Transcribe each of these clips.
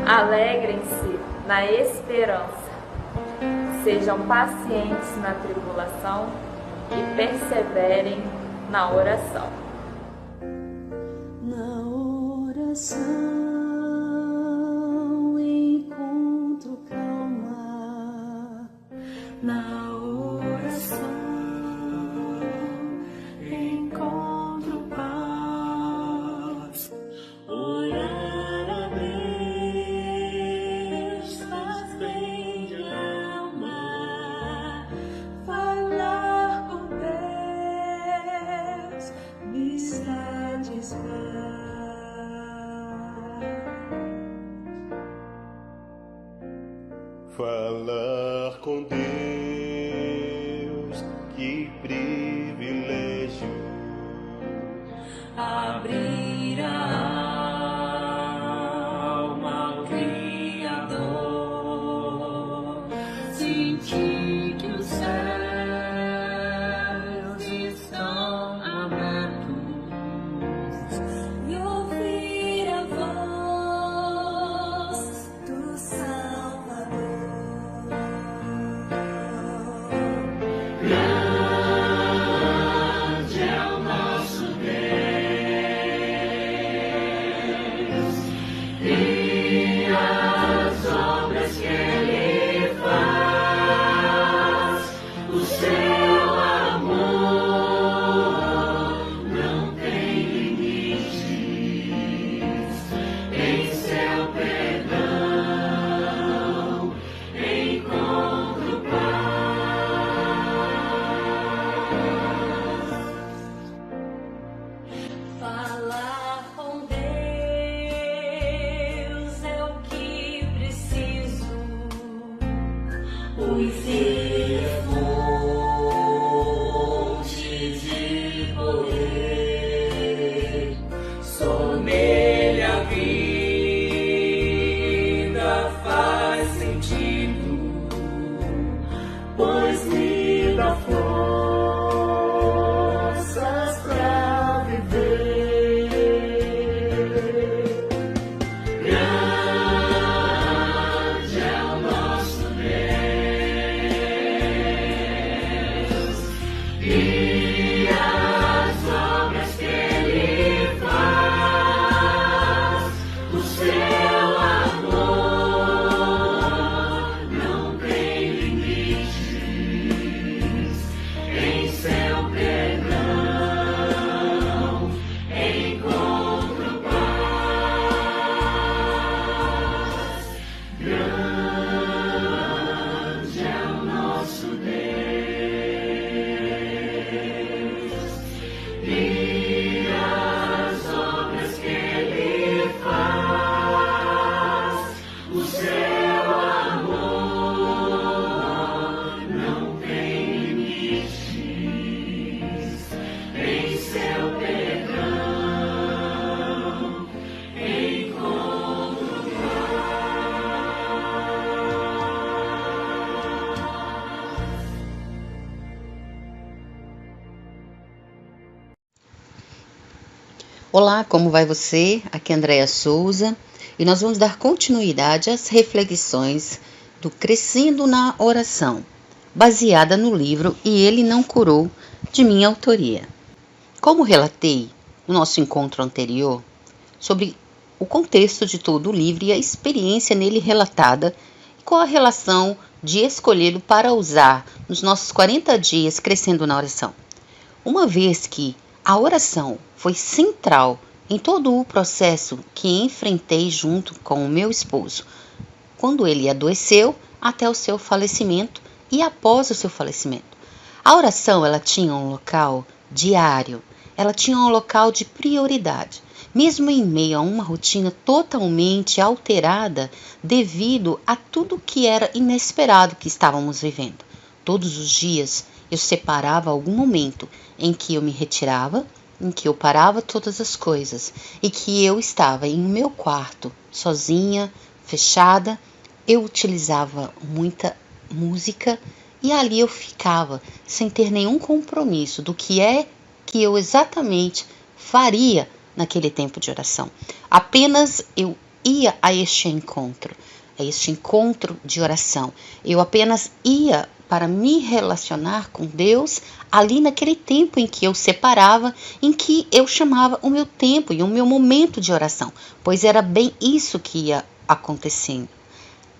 Alegrem-se na esperança, sejam pacientes na tribulação e perseverem na oração. Na oração encontro calma, na oração encontro paz. Orar a Deus faz bem de alma, falar com Deus me satisfaz. Falar com Deus, que privilégio. Abrir a alma ao Criador, sentir que os céus estão abertos e ouvir a voz do Salvador. Grande é o nosso Deus e as obras que Ele faz. O seu amor não tem limites. Em seu perdão encontro paz. Falar com Deus é o que preciso, pois Ele é fonte de poder. Só nele a vida faz sentido, pois me dá forças pra viver. Grande é o nosso Deus e as obras que Ele faz. O seu amor não tem limites. Em seu perdão encontro paz. Grande é o nosso Deus e as obras que Ele faz. O seu amor não tem limites. Em seu perdão encontro Olá, como vai você? Aqui é Andréa Souza e nós vamos dar continuidade às reflexões do Crescendo na Oração, baseada no livro E Ele Não Curou, de minha autoria. Como relatei no nosso encontro anterior sobre o contexto de todo o livro e a experiência nele relatada, e qual a relação de escolhê-lo para usar nos nossos 40 dias Crescendo na Oração. Uma vez que a oração foi central em todo o processo que enfrentei junto com o meu esposo, quando ele adoeceu até o seu falecimento e após o seu falecimento. A oração, ela tinha um local diário, ela tinha um local de prioridade, mesmo em meio a uma rotina totalmente alterada devido a tudo que era inesperado que estávamos vivendo. Todos os dias eu separava algum momento em que eu me retirava, em que eu parava todas as coisas e que eu estava em meu quarto, sozinha, fechada. Eu utilizava muita música e ali eu ficava sem ter nenhum compromisso do que é eu exatamente faria naquele tempo de oração. Apenas eu ia a este encontro de oração. Eu apenas ia para me relacionar com Deus ali naquele tempo em que eu separava, em que eu chamava o meu tempo e o meu momento de oração, pois era bem isso que ia acontecendo.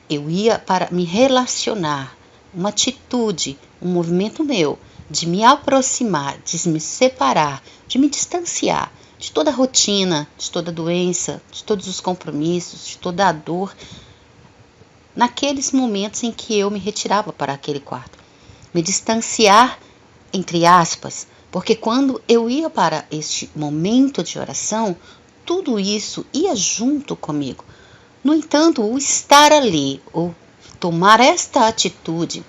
Eu ia para me relacionar, uma atitude, um movimento meu, de me aproximar, de me separar, de me distanciar de toda a rotina, de toda a doença, de todos os compromissos, de toda a dor, naqueles momentos em que eu me retirava para aquele quarto. Me distanciar, entre aspas, porque quando eu ia para este momento de oração, tudo isso ia junto comigo. No entanto, o estar ali, ou tomar esta atitude,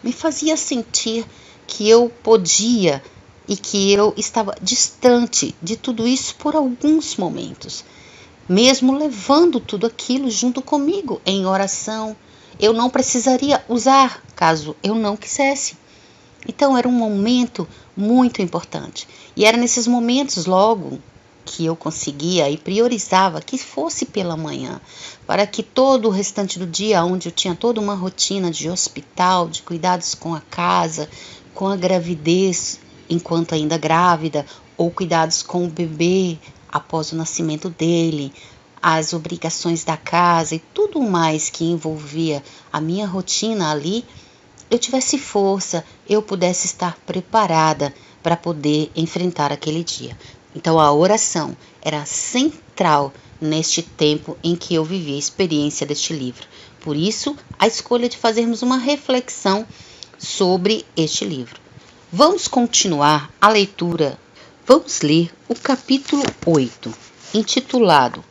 me fazia sentir que eu podia e que eu estava distante de tudo isso por alguns momentos. Mesmo levando tudo aquilo junto comigo em oração, eu não precisaria usar caso eu não quisesse. Então era um momento muito importante. E era nesses momentos logo que eu conseguia e priorizava que fosse pela manhã, para que todo o restante do dia, onde eu tinha toda uma rotina de hospital, de cuidados com a casa, com a gravidez enquanto ainda grávida, ou cuidados com o bebê após o nascimento dele, as obrigações da casa e tudo mais que envolvia a minha rotina ali, eu tivesse força, eu pudesse estar preparada para poder enfrentar aquele dia. Então a oração era central neste tempo em que eu vivi a experiência deste livro. Por isso, a escolha de fazermos uma reflexão sobre este livro. Vamos continuar a leitura. Vamos ler o capítulo 8, intitulado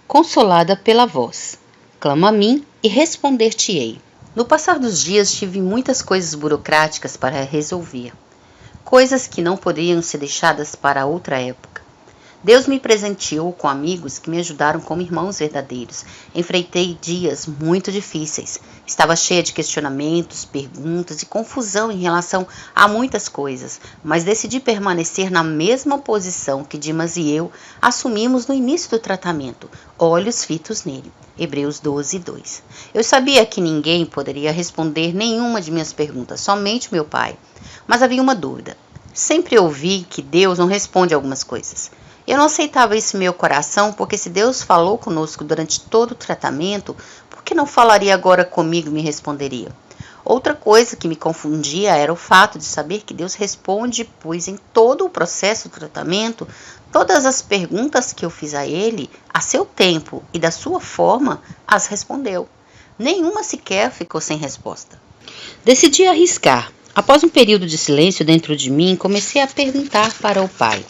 Consolada pela voz. Clama a mim e responder-te-ei. No passar dos dias tive muitas coisas burocráticas para resolver, coisas que não poderiam ser deixadas para outra época. Deus me presenteou com amigos que me ajudaram como irmãos verdadeiros. Enfrentei dias muito difíceis. Estava cheia de questionamentos, perguntas e confusão em relação a muitas coisas, mas decidi permanecer na mesma posição que Dimas e eu assumimos no início do tratamento, olhos fitos nele. Hebreus 12, 2. Eu sabia que ninguém poderia responder nenhuma de minhas perguntas, somente meu pai. Mas havia uma dúvida. Sempre ouvi que Deus não responde algumas coisas. Eu não aceitava isso em meu coração, porque se Deus falou conosco durante todo o tratamento, por que não falaria agora comigo e me responderia? Outra coisa que me confundia era o fato de saber que Deus responde, pois em todo o processo do tratamento, todas as perguntas que eu fiz a Ele, a seu tempo e da sua forma, as respondeu. Nenhuma sequer ficou sem resposta. Decidi arriscar. Após um período de silêncio dentro de mim, comecei a perguntar para o Pai.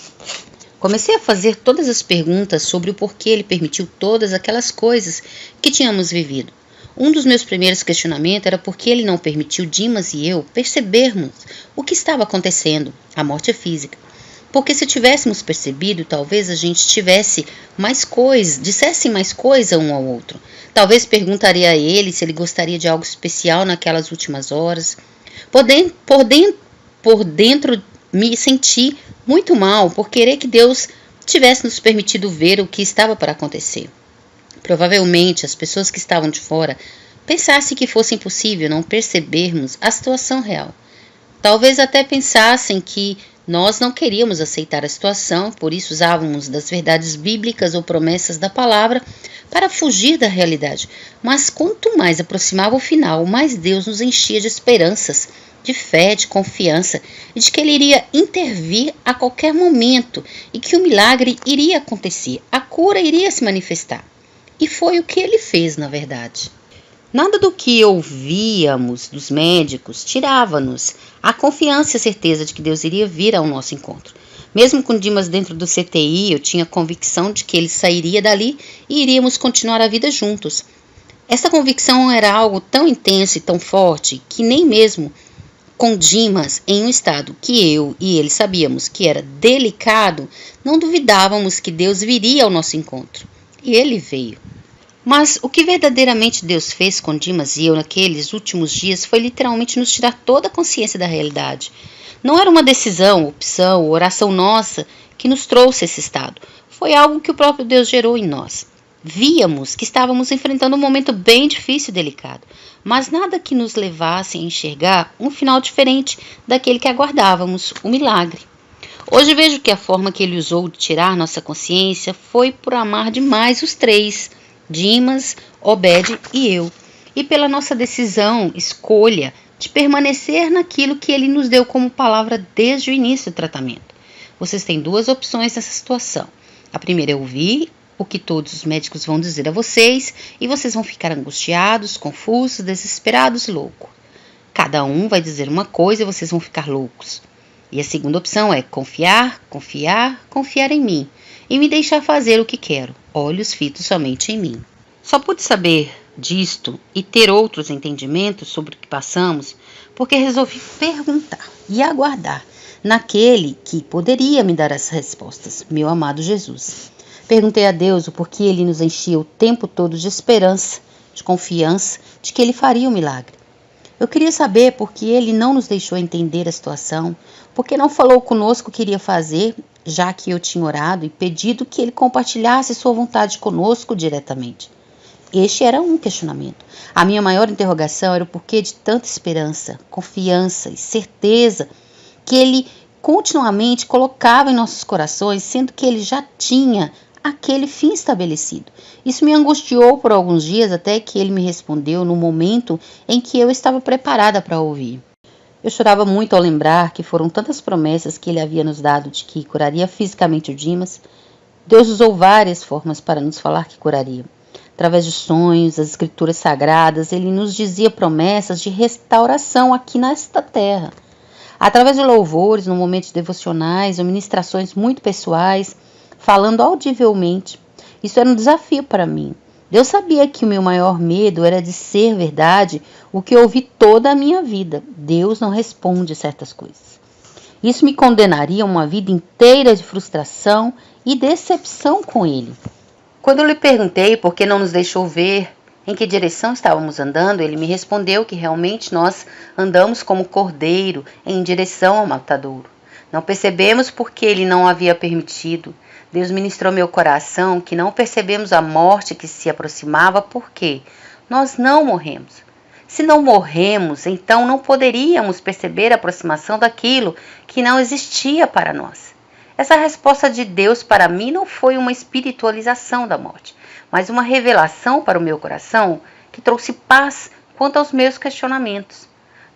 Comecei a fazer todas as perguntas sobre o porquê Ele permitiu todas aquelas coisas que tínhamos vivido. Um dos meus primeiros questionamentos era por que Ele não permitiu Dimas e eu percebermos o que estava acontecendo, a morte física. Porque se tivéssemos percebido, talvez a gente tivesse mais coisas, dissesse mais coisa um ao outro. Talvez perguntaria a Ele se Ele gostaria de algo especial naquelas últimas horas. Por dentro me senti muito mal por querer que Deus tivesse nos permitido ver o que estava para acontecer. Provavelmente as pessoas que estavam de fora pensassem que fosse impossível não percebermos a situação real. Talvez até pensassem que nós não queríamos aceitar a situação, por isso usávamos das verdades bíblicas ou promessas da palavra para fugir da realidade. Mas quanto mais aproximava o final, mais Deus nos enchia de esperanças, de fé, de confiança e de que Ele iria intervir a qualquer momento e que o milagre iria acontecer, a cura iria se manifestar. E foi o que Ele fez, na verdade. Nada do que ouvíamos dos médicos tirava-nos a confiança e a certeza de que Deus iria vir ao nosso encontro. Mesmo com Dimas dentro do CTI, eu tinha a convicção de que ele sairia dali e iríamos continuar a vida juntos. Essa convicção era algo tão intenso e tão forte que nem mesmo com Dimas em um estado que eu e ele sabíamos que era delicado, não duvidávamos que Deus viria ao nosso encontro. E Ele veio. Mas o que verdadeiramente Deus fez com Dimas e eu naqueles últimos dias foi literalmente nos tirar toda a consciência da realidade. Não era uma decisão, opção, oração nossa que nos trouxe esse estado. Foi algo que o próprio Deus gerou em nós. Víamos que estávamos enfrentando um momento bem difícil e delicado, mas nada que nos levasse a enxergar um final diferente daquele que aguardávamos, o milagre. Hoje vejo que a forma que ele usou de tirar nossa consciência foi por amar demais os três, Dimas, Obed e eu, e pela nossa decisão, escolha, de permanecer naquilo que ele nos deu como palavra desde o início do tratamento. Vocês têm duas opções nessa situação. A primeira é ouvir o que todos os médicos vão dizer a vocês e vocês vão ficar angustiados, confusos, desesperados, loucos. Cada um vai dizer uma coisa e vocês vão ficar loucos. E a segunda opção é confiar, confiar, confiar em mim e me deixar fazer o que quero, olhos fitos somente em mim. Só pude saber disto e ter outros entendimentos sobre o que passamos porque resolvi perguntar e aguardar naquele que poderia me dar as respostas, meu amado Jesus. Perguntei a Deus o porquê ele nos enchia o tempo todo de esperança, de confiança, de que ele faria o milagre. Eu queria saber por que ele não nos deixou entender a situação, porque não falou conosco o que iria fazer, já que eu tinha orado e pedido que ele compartilhasse sua vontade conosco diretamente. Este era um questionamento. A minha maior interrogação era o porquê de tanta esperança, confiança e certeza que ele continuamente colocava em nossos corações, sendo que ele já tinha aquele fim estabelecido. Isso me angustiou por alguns dias até que ele me respondeu no momento em que eu estava preparada para ouvir. Eu chorava muito ao lembrar que foram tantas promessas que ele havia nos dado de que curaria fisicamente o Dimas. Deus usou várias formas para nos falar que curaria. Através de sonhos, as escrituras sagradas, ele nos dizia promessas de restauração aqui nesta terra. Através de louvores, no momentos devocionais ou ministrações muito pessoais, falando audivelmente. Isso era um desafio para mim. Deus sabia que o meu maior medo era de ser verdade o que eu ouvi toda a minha vida. Deus não responde certas coisas. Isso me condenaria a uma vida inteira de frustração e decepção com Ele. Quando eu lhe perguntei por que não nos deixou ver em que direção estávamos andando, ele me respondeu que realmente nós andamos como cordeiro em direção ao matadouro. Não percebemos porque ele não havia permitido. Deus ministrou meu coração que não percebemos a morte que se aproximava porque nós não morremos. Se não morremos, então não poderíamos perceber a aproximação daquilo que não existia para nós. Essa resposta de Deus para mim não foi uma espiritualização da morte, mas uma revelação para o meu coração que trouxe paz quanto aos meus questionamentos.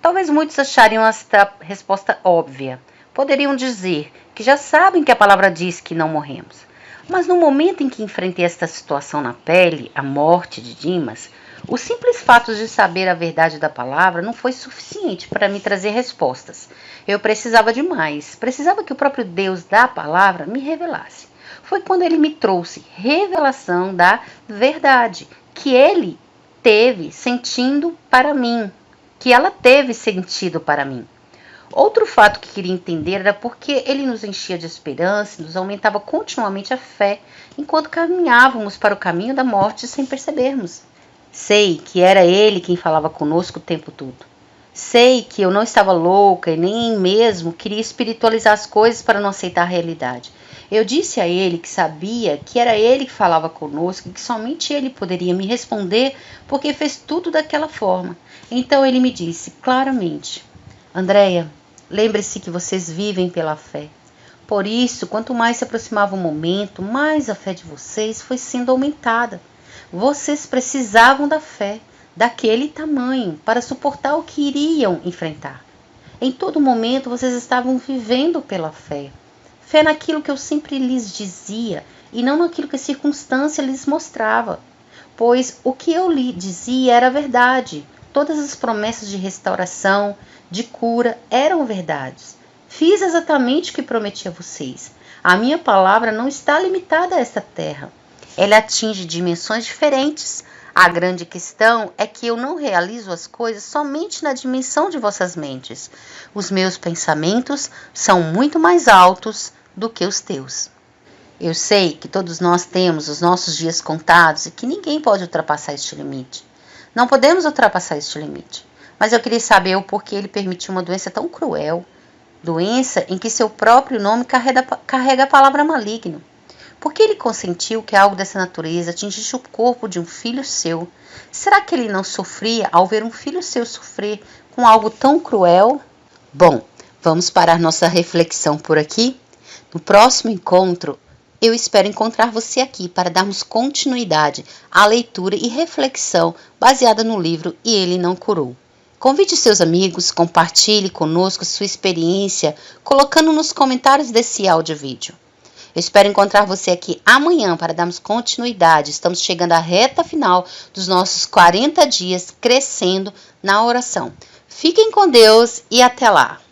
Talvez muitos achariam esta resposta óbvia. Poderiam dizer que já sabem que a palavra diz que não morremos. Mas no momento em que enfrentei esta situação na pele, a morte de Dimas, o simples fato de saber a verdade da palavra não foi suficiente para me trazer respostas. Eu precisava de mais. Precisava que o próprio Deus da palavra me revelasse. Foi quando ele me trouxe revelação da verdade, que ele teve sentindo para mim, que ela teve sentido para mim. Outro fato que queria entender era porque ele nos enchia de esperança e nos aumentava continuamente a fé, enquanto caminhávamos para o caminho da morte sem percebermos. Sei que era ele quem falava conosco o tempo todo. Sei que eu não estava louca e nem mesmo queria espiritualizar as coisas para não aceitar a realidade. Eu disse a ele que sabia que era ele que falava conosco e que somente ele poderia me responder porque fez tudo daquela forma. Então ele me disse claramente: Andréia, lembre-se que vocês vivem pela fé. Por isso, quanto mais se aproximava o momento, mais a fé de vocês foi sendo aumentada. Vocês precisavam da fé, daquele tamanho, para suportar o que iriam enfrentar. Em todo momento, vocês estavam vivendo pela fé. Fé naquilo que eu sempre lhes dizia e não naquilo que a circunstância lhes mostrava. Pois o que eu lhe dizia era verdade. Todas as promessas de restauração, de cura, eram verdades. Fiz exatamente o que prometi a vocês. A minha palavra não está limitada a esta terra. Ela atinge dimensões diferentes. A grande questão é que eu não realizo as coisas somente na dimensão de vossas mentes. Os meus pensamentos são muito mais altos do que os teus. Eu sei que todos nós temos os nossos dias contados e que ninguém pode ultrapassar este limite. Não podemos ultrapassar este limite. Mas eu queria saber o porquê ele permitiu uma doença tão cruel. Doença em que seu próprio nome carrega a palavra maligno. Por que ele consentiu que algo dessa natureza atingisse o corpo de um filho seu? Será que ele não sofria ao ver um filho seu sofrer com algo tão cruel? Bom, vamos parar nossa reflexão por aqui. No próximo encontro, eu espero encontrar você aqui para darmos continuidade à leitura e reflexão baseada no livro E Ele Não Curou. Convide seus amigos, compartilhe conosco sua experiência, colocando nos comentários desse áudio-vídeo. Eu espero encontrar você aqui amanhã para darmos continuidade. Estamos chegando à reta final dos nossos 40 dias crescendo na oração. Fiquem com Deus e até lá!